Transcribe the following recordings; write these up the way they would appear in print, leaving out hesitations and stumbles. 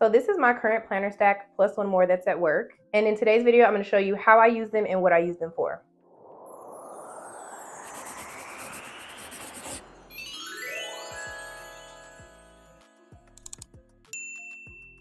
So this is my current planner stack plus one more that's at work. And in today's video, I'm going to show you how I use them and what I use them for.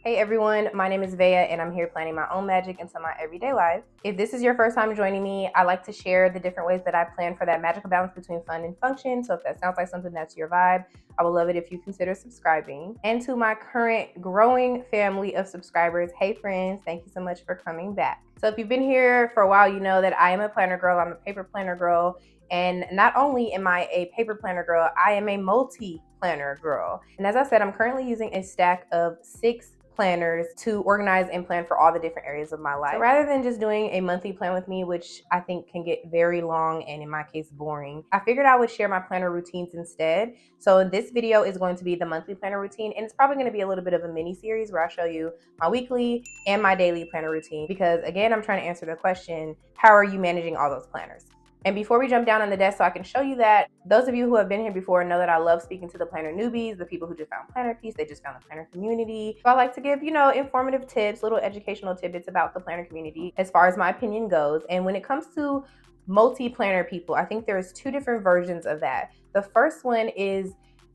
Hey everyone, my name is Veia and I'm here planning my own magic into my everyday life. If this is your first time joining me, I like to share the different ways that I plan for that magical balance between fun and function. So if that sounds like something that's your vibe, I would love it if you consider subscribing. And to my current growing family of subscribers, hey friends, thank you so much for coming back. So if you've been here for a while, you know that I am a planner girl, I'm a paper planner girl. And not only am I a paper planner girl, I am a multi-planner girl. And as I said, I'm currently using a stack of 6 planners to organize and plan for all the different areas of my life. So rather than just doing a monthly plan with me, which I think can get very long and in my case boring, I figured I would share my planner routines instead. So this video is going to be the monthly planner routine, and it's probably going to be a little bit of a mini series where I show you my weekly and my daily planner routine, because again, I'm trying to answer the question, how are you managing all those planners? And before we jump down on the desk so I can show you that, those of you who have been here before know that I love speaking to the planner newbies, the people who just found planner peace, they just found the planner community. So I like to give, informative tips, little educational tidbits about the planner community as far as my opinion goes. And when it comes to multi-planner people, I think there's 2 different versions of that. The first one is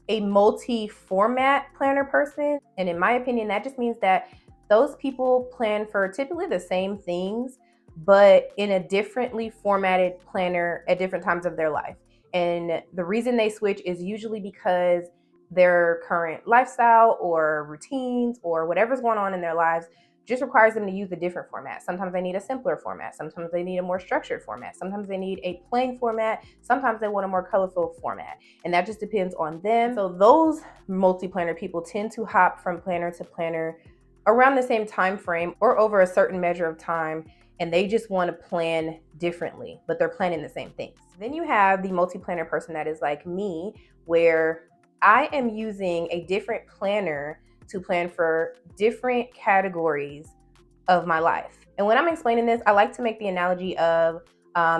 a multi-format planner person. And in my opinion, that just means that those people plan for typically the same things, but in a differently formatted planner at different times of their life. And the reason they switch is usually because their current lifestyle or routines or whatever's going on in their lives just requires them to use a different format. Sometimes they need a simpler format. Sometimes they need a more structured format. Sometimes they need a plain format. Sometimes they want a more colorful format. And that just depends on them. So those multi-planner people tend to hop from planner to planner around the same time frame or over a certain measure of time, and they just want to plan differently, but they're planning the same things. Then you have the multi-planner person that is like me, where I am using a different planner to plan for different categories of my life. And when I'm explaining this, I like to make the analogy of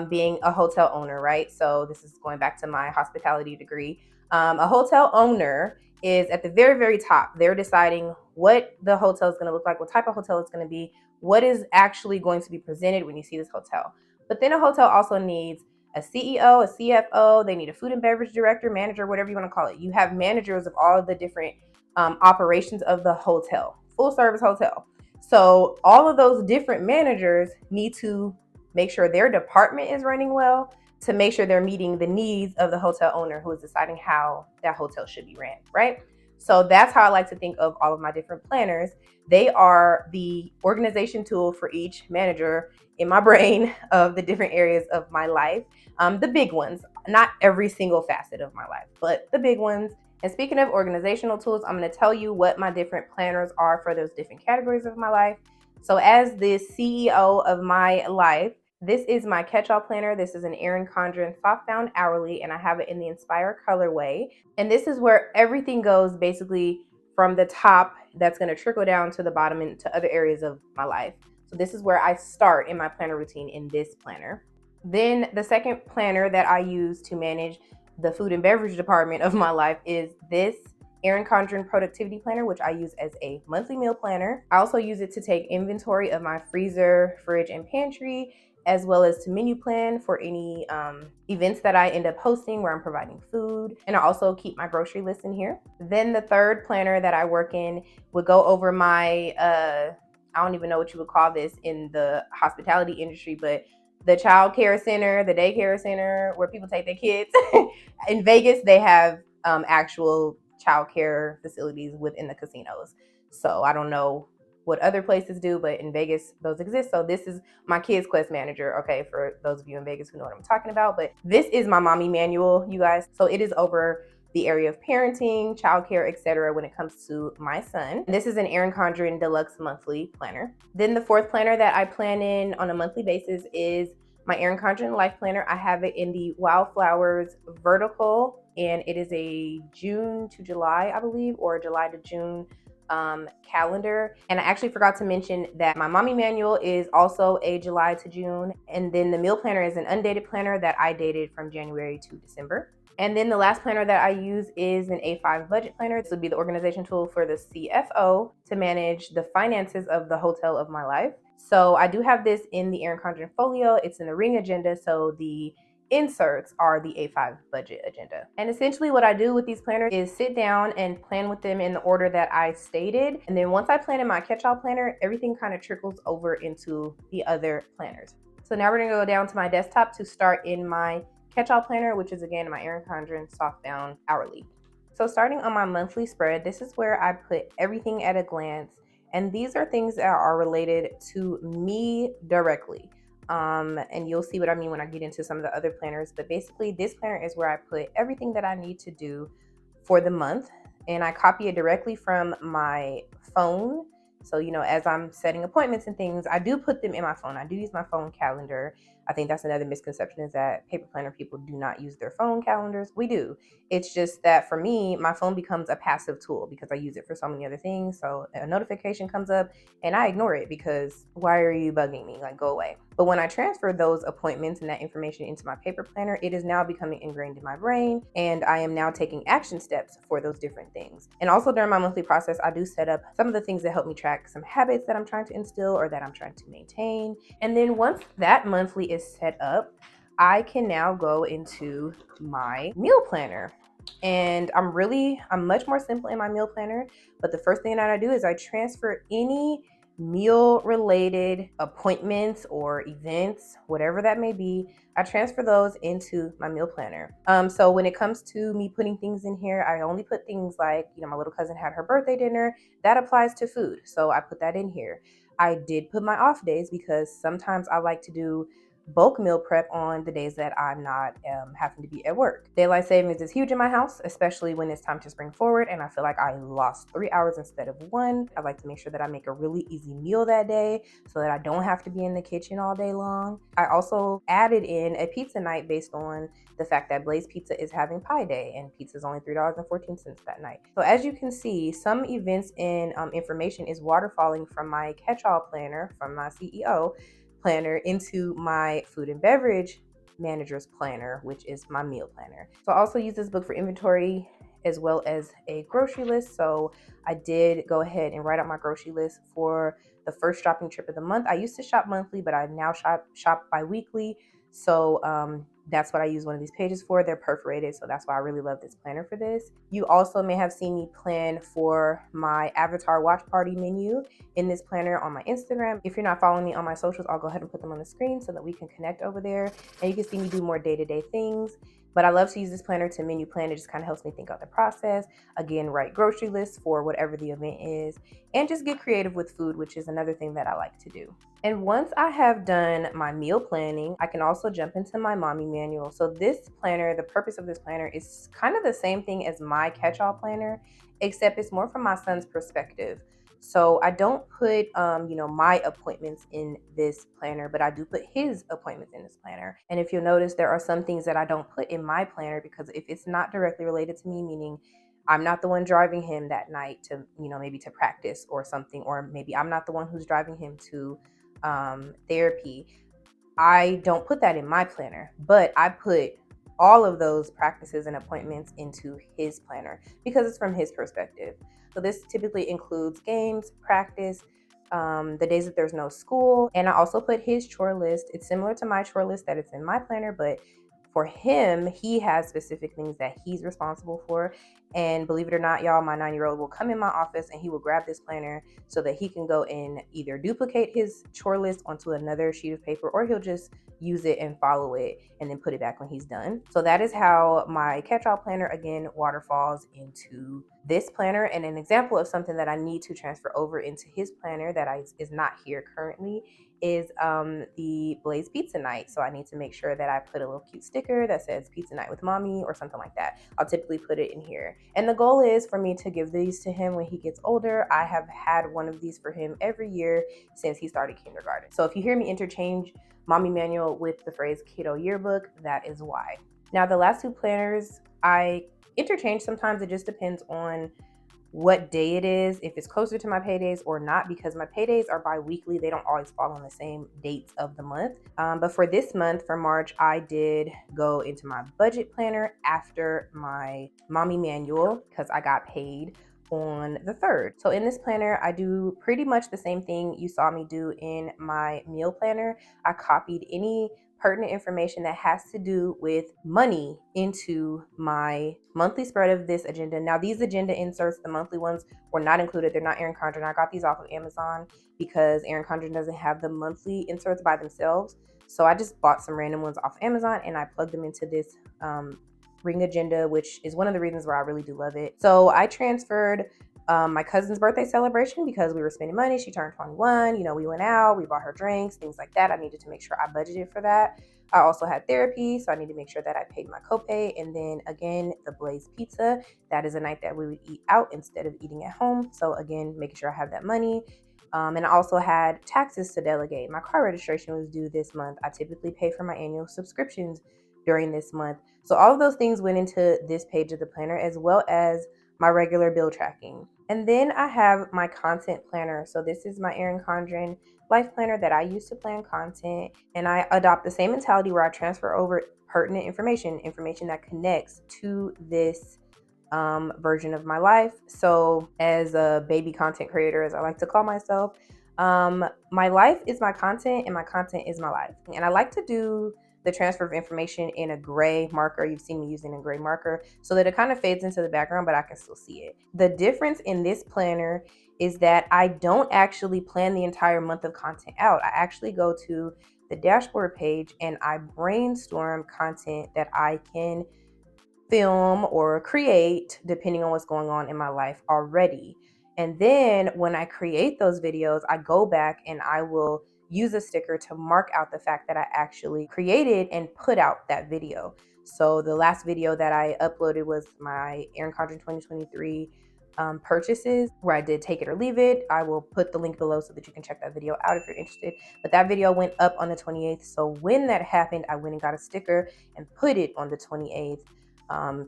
being a hotel owner, right? So this is going back to my hospitality degree. A hotel owner is at the very, very top. They're deciding what the hotel is going to look like, what type of hotel it's going to be, what is actually going to be presented when you see this hotel. But then a hotel also needs a CEO, a CFO, they need a food and beverage director, manager, whatever you want to call it. You have managers of all of the different operations of the hotel, full service hotel. So all of those different managers need to make sure their department is running well, to make sure they're meeting the needs of the hotel owner who is deciding how that hotel should be ran, right? So that's how I like to think of all of my different planners. They are the organization tool for each manager in my brain of the different areas of my life. The big ones, not every single facet of my life, but the big ones. And speaking of organizational tools, I'm going to tell you what my different planners are for those different categories of my life. So as the CEO of my life, this is my catch-all planner. This is an Erin Condren soft-bound hourly, and I have it in the Inspire colorway. And this is where everything goes basically from the top that's going to trickle down to the bottom into other areas of my life. So this is where I start in my planner routine in this planner. Then the second planner that I use to manage the food and beverage department of my life is this Erin Condren productivity planner, which I use as a monthly meal planner. I also use it to take inventory of my freezer, fridge, and pantry, as well as to menu plan for any events that I end up hosting where I'm providing food. And I also keep my grocery list in here. Then the third planner that I work in would go over my, I don't even know what you would call this in the hospitality industry, but the child care center, the daycare center where people take their kids. In Vegas, they have actual child care facilities within the casinos. So I don't know what other places do, but in Vegas, those exist. So this is my Kids Quest manager, okay, for those of you in Vegas who know what I'm talking about. But this is my mommy manual, you guys. So it is over the area of parenting, childcare, etc. when it comes to my son. This is an Erin Condren Deluxe Monthly Planner. Then the fourth planner that I plan in on a monthly basis is my Erin Condren Life Planner. I have it in the Wildflowers Vertical, and it is a June to July, I believe, or July to June calendar. And I actually forgot to mention that my mommy manual is also a July to June. And then the meal planner is an undated planner that I dated from January to December. And then the last planner that I use is an A5 budget planner. This would be the organization tool for the CFO to manage the finances of the hotel of my life. So I do have this in the Erin Condren folio. It's in the ring agenda. So the inserts are the A5 budget agenda. And essentially what I do with these planners is sit down and plan with them in the order that I stated. And then once I plan in my catch-all planner, everything kind of trickles over into the other planners. So now we're gonna go down to my desktop to start in my catch-all planner, which is again my Erin Condren softbound hourly. So starting on my monthly spread, this is where I put everything at a glance. And these are things that are related to me directly. And you'll see what I mean when I get into some of the other planners. But basically, this planner is where I put everything that I need to do for the month. And I copy it directly from my phone. So, as I'm setting appointments and things, I do put them in my phone. I do use my phone calendar. I think that's another misconception, is that paper planner people do not use their phone calendars. We do. It's just that for me, my phone becomes a passive tool because I use it for so many other things. So a notification comes up and I ignore it because why are you bugging me? Like, go away. But when I transfer those appointments and that information into my paper planner, it is now becoming ingrained in my brain, and I am now taking action steps for those different things. And also during my monthly process, I do set up some of the things that help me track some habits that I'm trying to instill or that I'm trying to maintain. And then once that monthly is set up, I can now go into my meal planner. And I'm much more simple in my meal planner. But the first thing that I do is I transfer any meal related appointments or events, whatever that may be. I transfer those into my meal planner. So when it comes to me putting things in here, I only put things like, my little cousin had her birthday dinner. That applies to food. So I put that in here. I did put my off days because sometimes I like to do bulk meal prep on the days that I'm not having to be at work. Daylight savings is huge in my house, especially when it's time to spring forward and I feel like I lost 3 hours instead of 1. I like to make sure that I make a really easy meal that day so that I don't have to be in the kitchen all day long. I also added in a pizza night based on the fact that Blaze Pizza is having Pie Day and pizza is only $3.14 that night. So as you can see, some events and information is waterfalling from my catch-all planner, from my CEO planner, into my food and beverage manager's planner, which is my meal planner. So I also use this book for inventory as well as a grocery list. So I did go ahead and write out my grocery list for the first shopping trip of the month. I used to shop monthly, but I now shop bi-weekly. So that's what I use one of these pages for. They're perforated, so that's why I really love this planner for this. You also may have seen me plan for my avatar watch party menu in this planner on my Instagram. If you're not following me on my socials, I'll go ahead and put them on the screen so that we can connect over there and you can see me do more day-to-day things. But I love to use this planner to menu plan. It just kind of helps me think out the process. Again, write grocery lists for whatever the event is, and just get creative with food, which is another thing that I like to do. And once I have done my meal planning, I can also jump into my mommy manual. So this planner, the purpose of this planner is kind of the same thing as my catch-all planner, except it's more from my son's perspective. So I don't put, my appointments in this planner, but I do put his appointments in this planner. And if you'll notice, there are some things that I don't put in my planner because if it's not directly related to me, meaning I'm not the one driving him that night to, maybe to practice or something, or maybe I'm not the one who's driving him to therapy, I don't put that in my planner, but I put all of those practices and appointments into his planner because it's from his perspective. So this typically includes games, practice, the days that there's no school. And I also put his chore list. It's similar to my chore list that it's in my planner, but for him, he has specific things that he's responsible for. And believe it or not, y'all, my 9-year-old will come in my office and he will grab this planner so that he can go and either duplicate his chore list onto another sheet of paper, or he'll just use it and follow it and then put it back when he's done. So that is how my catch-all planner, again, waterfalls into this planner. And an example of something that I need to transfer over into his planner that is not here currently is the Blaze Pizza Night. So I need to make sure that I put a little cute sticker that says Pizza Night with Mommy or something like that. I'll typically put it in here. And the goal is for me to give these to him when he gets older. I have had one of these for him every year since he started kindergarten. So if you hear me interchange Mommy Manual with the phrase Kiddo Yearbook, that is why. Now the last two planners I interchange sometimes. It just depends on what day it is, if it's closer to my paydays or not, because my paydays are bi-weekly. They don't always fall on the same dates of the month. But for this month, for March, I did go into my budget planner after my mommy manual because I got paid on the 3rd. So in this planner, I do pretty much the same thing you saw me do in my meal planner. I copied any pertinent information that has to do with money into my monthly spread of this agenda. Now, these agenda inserts, the monthly ones, were not included. They're not Erin Condren. I got these off of Amazon because Erin Condren doesn't have the monthly inserts by themselves. So I just bought some random ones off Amazon and I plugged them into this ring agenda, which is one of the reasons why I really do love it. So I transferred my cousin's birthday celebration because we were spending money. She turned 21. You know, we went out, we bought her drinks, things like that. I needed to make sure I budgeted for that. I also had therapy, so I need to make sure that I paid my copay. And then again, the Blaze Pizza. That is a night that we would eat out instead of eating at home. So again, making sure I have that money. And I also had taxes to delegate. My car registration was due this month. I typically pay for my annual subscriptions during this month. So all of those things went into this page of the planner, as well as my regular bill tracking. And then I have my content planner. So this is my Erin Condren life planner that I use to plan content. And I adopt the same mentality where I transfer over pertinent information that connects to this version of my life. So as a baby content creator, as I like to call myself, my life is my content and my content is my life. And I like to do the transfer of information in a gray marker. You've seen me using a gray marker so that it kind of fades into the background, but I can still see it. The difference in this planner is that I don't actually plan the entire month of content out. I actually go to the dashboard page and I brainstorm content that I can film or create depending on what's going on in my life already. And then when I create those videos, I go back and I will use a sticker to mark out the fact that I actually created and put out that video. So the last video that I uploaded was my Erin Condren 2023 purchases, where I did take it or leave it. I will put the link below so that you can check that video out if you're interested. But that video went up on the 28th. So when that happened, I went and got a sticker and put it on the 28th.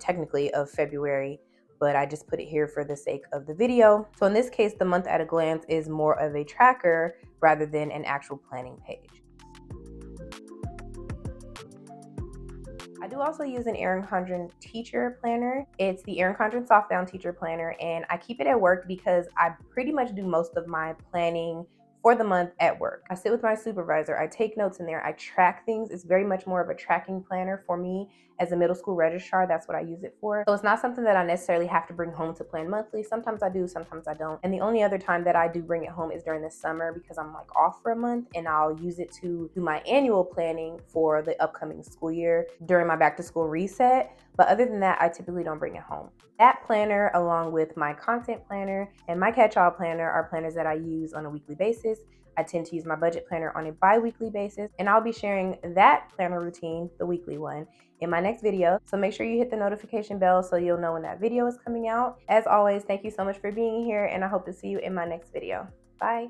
Technically of February, but I just put it here for the sake of the video. So in this case, the month at a glance is more of a tracker rather than an actual planning page. I do also use an Erin Condren teacher planner. It's the Erin Condren Soft Down Teacher Planner, and I keep it at work because I pretty much do most of my planning for the month at work. I sit with my supervisor, I take notes in there, I track things. It's very much more of a tracking planner for me as a middle school registrar. That's what I use it for. So it's not something that I necessarily have to bring home to plan monthly. Sometimes I do, sometimes I don't. And the only other time that I do bring it home is during the summer because I'm like off for a month, and I'll use it to do my annual planning for the upcoming school year during my back to school reset. But other than that, I typically don't bring it home. That planner, along with my content planner and my catch-all planner, are planners that I use on a weekly basis. I tend to use my budget planner on a bi-weekly basis, and I'll be sharing that planner routine, the weekly one, in my next video. So make sure you hit the notification bell so you'll know when that video is coming out. As always, thank you so much for being here, and I hope to see you in my next video. Bye.